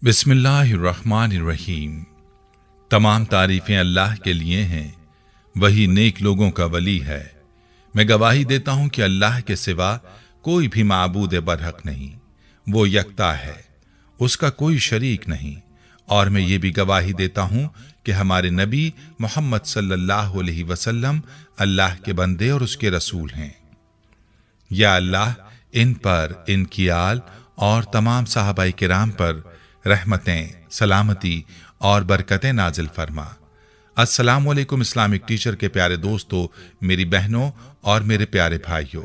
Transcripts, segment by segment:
बिस्मिल्लाहिर्रहमानिर्रहीम। तमाम तारीफ़ें अल्लाह के लिए हैं, वही नेक लोगों का वली है। मैं गवाही देता हूँ कि अल्लाह के सिवा कोई भी माबूद बरहक नहीं, वो यकता है, उसका कोई शरीक नहीं। और मैं ये भी गवाही देता हूँ कि हमारे नबी मोहम्मद सल्लल्लाहु अलैहि वसल्लम अल्लाह के बंदे और उसके रसूल हैं। या अल्लाह इन पर, इनकी आल और तमाम सहाबाए किराम पर रहमतें, सलामती और बरकतें नाजिल फरमा। अस्सलामु अलैकुम इस्लामिक टीचर के प्यारे दोस्तों, मेरी बहनों और मेरे प्यारे भाइयों।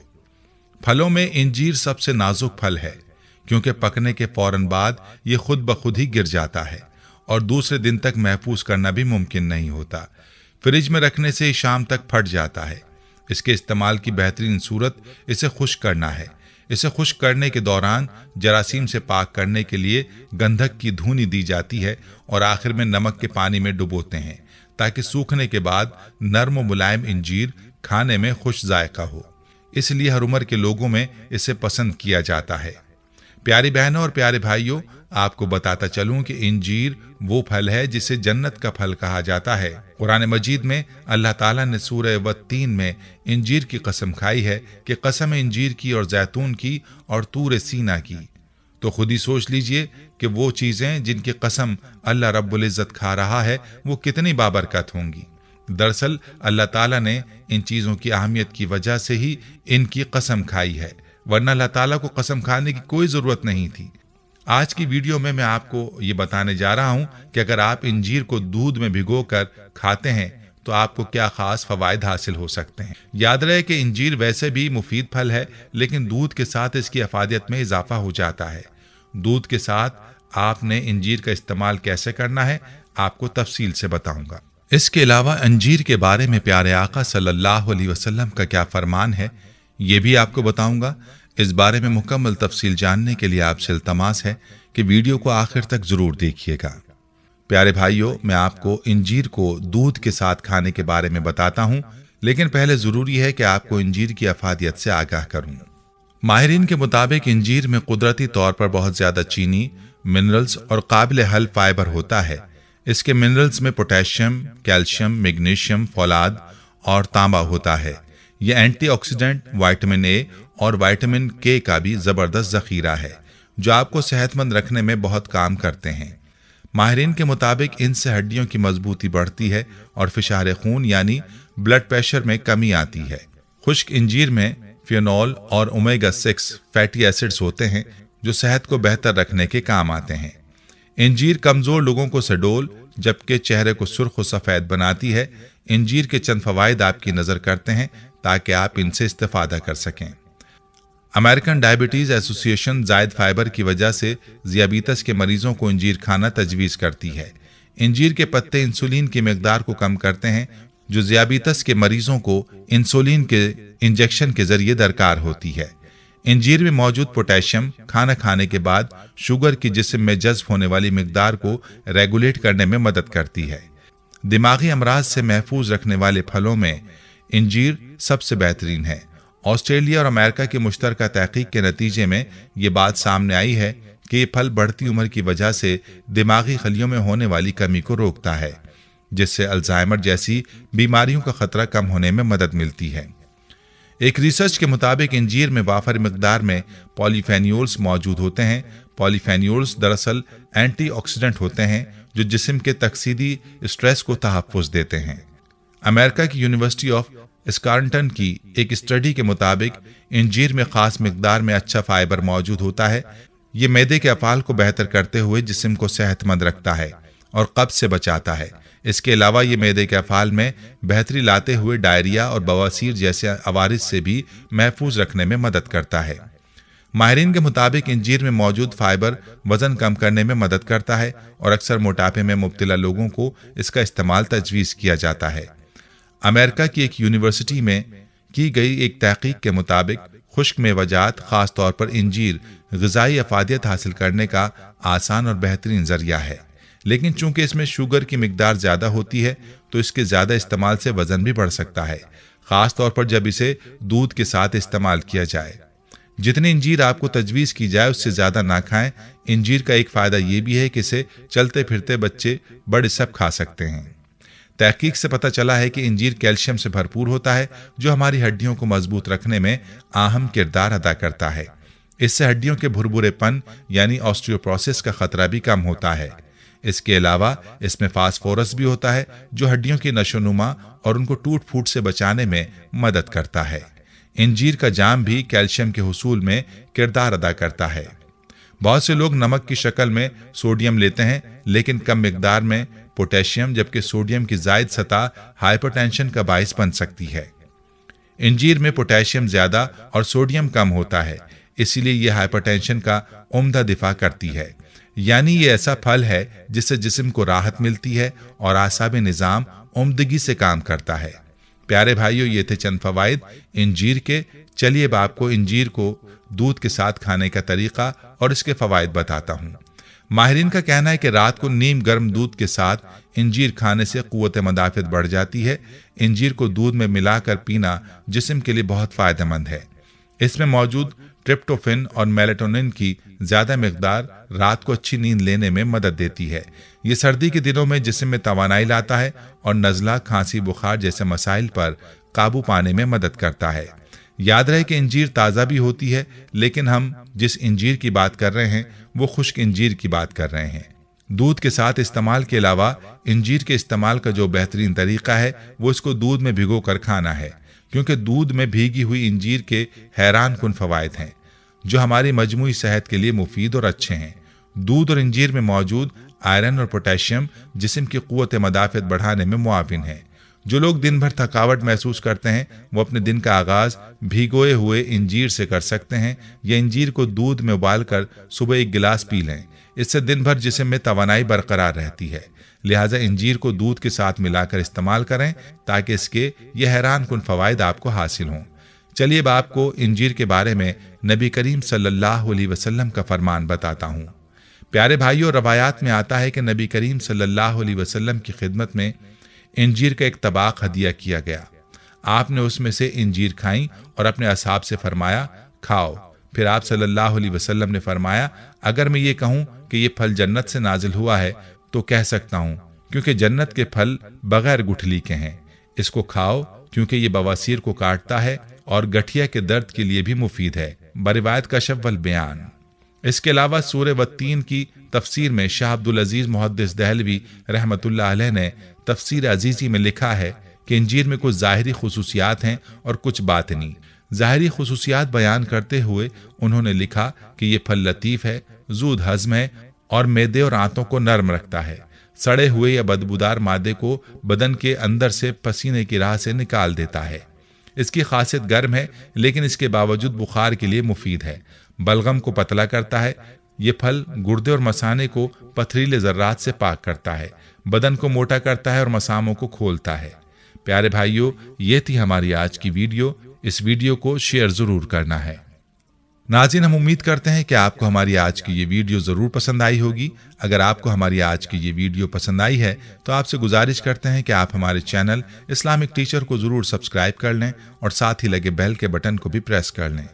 फलों में इंजीर सबसे नाजुक फल है, क्योंकि पकने के फौरन बाद ये खुद ब खुद ही गिर जाता है और दूसरे दिन तक महफूज करना भी मुमकिन नहीं होता। फ्रिज में रखने से शाम तक फट जाता है। इसके इस्तेमाल की बेहतरीन सूरत इसे खुश्क करना है। इसे खुश्क करने के दौरान जरासीम से पाक करने के लिए गंधक की धूनी दी जाती है और आखिर में नमक के पानी में डुबोते हैं, ताकि सूखने के बाद नर्म व मुलायम इंजीर खाने में खुश जायका हो। इसलिए हर उम्र के लोगों में इसे पसंद किया जाता है। प्यारी बहनों और प्यारे भाइयों, आपको बताता चलूं कि इंजीर वो फल है जिसे जन्नत का फल कहा जाता है। कुरान मजीद में अल्लाह ताला ने सूरह वत्तीन में इंजीर की कसम खाई है कि कसम इंजीर की और जैतून की और तूर सीना की। तो खुद ही सोच लीजिए कि वो चीज़ें जिनकी कसम अल्लाह रब्बुल इज़्ज़त खा रहा है वो कितनी बाबरकत होंगी। दरअसल अल्लाह ताला ने इन चीज़ों की अहमियत की वजह से ही इनकी कसम खाई है, वरना अल्लाह ताला को कसम खाने की कोई ज़रूरत नहीं थी। आज की वीडियो में मैं आपको ये बताने जा रहा हूं कि अगर आप इंजीर को दूध में भिगोकर खाते हैं तो आपको क्या खास फवायद हासिल हो सकते हैं। याद रहे कि इंजीर वैसे भी मुफीद फल है, लेकिन दूध के साथ इसकी अफादियत में इजाफा हो जाता है। दूध के साथ आपने इंजीर का इस्तेमाल कैसे करना है आपको तफसील से बताऊंगा। इसके अलावा अंजीर के बारे में प्यारे आका सल्लल्लाहु अलैहि वसल्लम का क्या फरमान है ये भी आपको बताऊंगा। इस बारे में मुकम्मल तफसील जानने के लिए आपसे इल्तमास है कि वीडियो को आखिर तक जरूर देखिएगा। प्यारे भाइयों, मैं आपको इंजीर को दूध के साथ खाने के बारे में बताता हूं, लेकिन पहले जरूरी है कि आपको इंजीर की अफादियत से आगाह करूं। माहिरीन के मुताबिक इंजीर में कुदरती तौर पर बहुत ज्यादा चीनी, मिनरल्स और काबिल हल फाइबर होता है। इसके मिनरल्स में पोटेशियम, कैल्शियम, मैग्नीशियम, फौलाद और तांबा होता है। यह एंटीऑक्सीडेंट, विटामिन ए और विटामिन के का भी जबरदस्त जखीरा है, जो आपको सेहतमंद रखने में बहुत काम करते हैं। माहिरीन के मुताबिक इनसे हड्डियों की मजबूती बढ़ती है और फिशार खून यानी ब्लड प्रेशर में कमी आती है। खुश्क इंजीर में फिनॉल और ओमेगा 6 फैटी एसिड्स होते हैं, जो सेहत को बेहतर रखने के काम आते हैं। इंजीर कमजोर लोगों को सडोल, जबकि चेहरे को सुर्ख व सफेद बनाती है। इंजीर के चंद फवायद आपकी नजर करते हैं ताकि आप इनसे इस्तेफादा कर सकें। अमेरिकन डायबिटीज एसोसिएशन जायद फाइबर की वजह से ज़ियाबीतस के मरीजों को इंजीर खाना तजवीज़ करती है। इंजीर के पत्ते इंसुलिन की मिकदार को कम करते हैं, जो ज़ियाबीतस के मरीजों को इंसुलिन के इंजेक्शन के जरिए दरकार होती है। इंजीर में मौजूद पोटेशियम खाना खाने के बाद शुगर की जिस्म में जज्ब होने वाली मिकदार को रेगुलेट करने में मदद करती है। दिमागी अमराज से महफूज रखने वाले फलों में इंजीर सबसे बेहतरीन है। ऑस्ट्रेलिया और अमेरिका की मुश्तरका तहकीक के नतीजे में ये बात सामने आई है कि ये फल बढ़ती उम्र की वजह से दिमागी खलियों में होने वाली कमी को रोकता है, जिससे अल्जाइमर जैसी बीमारियों का खतरा कम होने में मदद मिलती है। एक रिसर्च के मुताबिक इंजीर में वाफर मिकदार में पॉलीफेन्यूल्स मौजूद होते हैं। पॉलीफेन्यूल्स दरअसल एंटीऑक्सीडेंट होते हैं, जो जिस्म के तकसीदी स्ट्रेस को तहफ़्फ़ुज़ देते हैं। अमेरिका की यूनिवर्सिटी ऑफ स्कारंटन की एक स्टडी के मुताबिक इंजीर में खास मिकदार में अच्छा फाइबर मौजूद होता है। ये मैदे के अफ़ाल को बेहतर करते हुए जिस्म को सेहतमंद रखता है और कब्ज़ से बचाता है। इसके अलावा ये मैदे के अफ़ाल में बेहतरी लाते हुए डायरिया और बवासीर जैसे अवारिस से भी महफूज रखने में मदद करता है। माहिरीन के मुताबिक इंजीर में मौजूद फाइबर वजन कम करने में मदद करता है और अक्सर मोटापे में मुब्तला लोगों को इसका इस्तेमाल तजवीज़ किया जाता है। अमेरिका की एक यूनिवर्सिटी में की गई एक तहकीक के मुताबिक खुश्क मेवजात, खास तौर पर इंजीर, ग़िज़ाई अफादियत हासिल करने का आसान और बेहतरीन जरिया है। लेकिन चूंकि इसमें शुगर की मिकदार ज़्यादा होती है तो इसके ज़्यादा इस्तेमाल से वज़न भी बढ़ सकता है, ख़ास तौर पर जब इसे दूध के साथ इस्तेमाल किया जाए। जितनी इंजीर आपको तजवीज़ की जाए उससे ज़्यादा ना खाएं। इंजीर का एक फ़ायदा ये भी है कि इसे चलते फिरते बच्चे बड़े सब खा सकते हैं। तहकीक से पता चला है कि इंजीर कैल्शियम से भरपूर होता है, जो हमारी हड्डियों को मजबूत रखने में अहम किरदार अदा करता है। इससे हड्डियों के भुरभुरेपन यानी ऑस्टियोपोरोसिस का खतरा भी कम होता है। इसके अलावा इसमें फास्फोरस भी होता है, जो हड्डियों की नशोनुमा और उनको टूट फूट से बचाने में मदद करता है। इंजीर का जाम भी कैल्शियम के हुसूल में किरदार अदा करता है। बहुत से लोग नमक की शक्ल में सोडियम लेते हैं, लेकिन कम मिकदार में पोटेशियम, जबकि सोडियम की जायद सतह हाइपरटेंशन का बाइस बन सकती है। इंजीर में पोटेशियम ज्यादा और सोडियम कम होता है, इसीलिए यह हाइपरटेंशन का उम्दा दिफा करती है। यानी ये ऐसा फल है जिससे जिस्म को राहत मिलती है और आसाबे निज़ाम उम्दगी से काम करता है। प्यारे भाइयों, ये थे चंद फवाइद इंजीर के। चलिए अब आपको इंजीर को दूध के साथ खाने का तरीका और इसके फवाइद बताता हूँ। माहिरीन का कहना है कि रात को नीम गर्म दूध के साथ इंजीर खाने से क़ुव्वत मदाफ़त बढ़ जाती है। इंजीर को दूध में मिलाकर पीना जिस्म के लिए बहुत फ़ायदेमंद है। इसमें मौजूद ट्रिप्टोफैन और मेलाटोनिन की ज़्यादा मिकदार रात को अच्छी नींद लेने में मदद देती है। ये सर्दी के दिनों में जिस्म में तवानाई लाता है और नज़ला, खांसी, बुखार जैसे मसाइल पर काबू पाने में मदद करता है। याद रहे कि इंजीर ताज़ा भी होती है, लेकिन हम जिस इंजीर की बात कर रहे हैं वो खुश्क इंजीर की बात कर रहे हैं। दूध के साथ इस्तेमाल के अलावा इंजीर के इस्तेमाल का जो बेहतरीन तरीका है वो इसको दूध में भिगो कर खाना है, क्योंकि दूध में भीगी हुई इंजीर के हैरान कुन फवायद हैं जो हमारी मजमूई सेहत के लिए मुफीद और अच्छे हैं। दूध और इंजीर में मौजूद आयरन और पोटेशियम जिस्म की क़ुव्वत मदाफ़त बढ़ाने में मुआविन है। जो लोग दिन भर थकावट महसूस करते हैं वो अपने दिन का आगाज़ भिगोए हुए इंजीर से कर सकते हैं, या इंजीर को दूध में उबाल कर सुबह एक गिलास पी लें। इससे दिन भर जिस्म में तवानाई बरकरार रहती है। लिहाजा इंजीर को दूध के साथ मिलाकर इस्तेमाल करें ताकि इसके ये हैरान कुन फवायद आपको हासिल हों। चलिए अब आपको इंजीर के बारे में नबी करीम सल्लल्लाहु अलैहि वसल्लम का फरमान बताता हूँ। प्यारे भाइयों, रवायात में आता है कि नबी करीम सल्लल्लाहु अलैहि वसल्लम की खिदमत में इंजीर का एक तबाक हदिया किया गया। आपने उसमें से इंजीर खाई और अपने असहाब से फरमाया, खाओ। फिर आप सल्लल्लाहु अलैहि वसल्लम ने फरमाया, अगर मैं ये कहूँ कि ये फल जन्नत से नाजिल हुआ है तो कह सकता हूँ, क्योंकि जन्नत के फल बगैर गुठली के हैं। इसको खाओ क्योंकि ये बवासीर को काटता है और गठिया के दर्द के लिए भी मुफीद है। बरिवायत कशफ वल बयान। इसके अलावा सूरह वत्तीन की तफसीर में शाह अब्दुल अजीज मुहद्दिस दहलवी रहमतुल्लाह अलैह ने तफसीर अजीजी में लिखा है कि इंजीर में कुछ ज़ाहिरी खुसूसियात हैं और कुछ बातिनी। ज़ाहिरी खुसूसियात बयान करते हुए उन्होंने लिखा कि ये फल लतीफ़ है, ज़ूद हज़म है और मैदे और आंतों को नरम रखता है। सड़े हुए या बदबूदार मादे को बदन के अंदर से पसीने की राह से निकाल देता है। इसकी खासियत गर्म है, लेकिन इसके बावजूद बुखार के लिए मुफीद है। बलगम को पतला करता है। ये फल गुर्दे और मसाने को पथरीले ज़र्रात से पाक करता है, बदन को मोटा करता है और मसामों को खोलता है। प्यारे भाइयों, ये थी हमारी आज की वीडियो। इस वीडियो को शेयर ज़रूर करना है। नाज़रीन, हम उम्मीद करते हैं कि आपको हमारी आज की ये वीडियो ज़रूर पसंद आई होगी। अगर आपको हमारी आज की ये वीडियो पसंद आई है तो आपसे गुजारिश करते हैं कि आप हमारे चैनल इस्लामिक टीचर को ज़रूर सब्सक्राइब कर लें और साथ ही लगे बेल के बटन को भी प्रेस कर लें,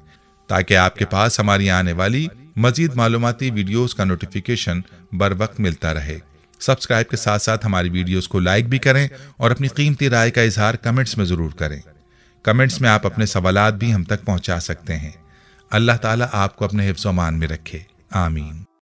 ताकि आपके पास हमारी आने वाली मज़ीद मालूमाती वीडियोज़ का नोटिफिकेशन बर वक्त मिलता रहे। सब्सक्राइब के साथ साथ हमारी वीडियोज़ को लाइक भी करें और अपनी कीमती राय का इजहार कमेंट्स में ज़रूर करें। कमेंट्स में आप अपने सवालात भी हम तक पहुँचा सकते हैं। अल्लाह ताला आपको अपने हिफ्ज़-ओ-अमान में रखे। आमीन।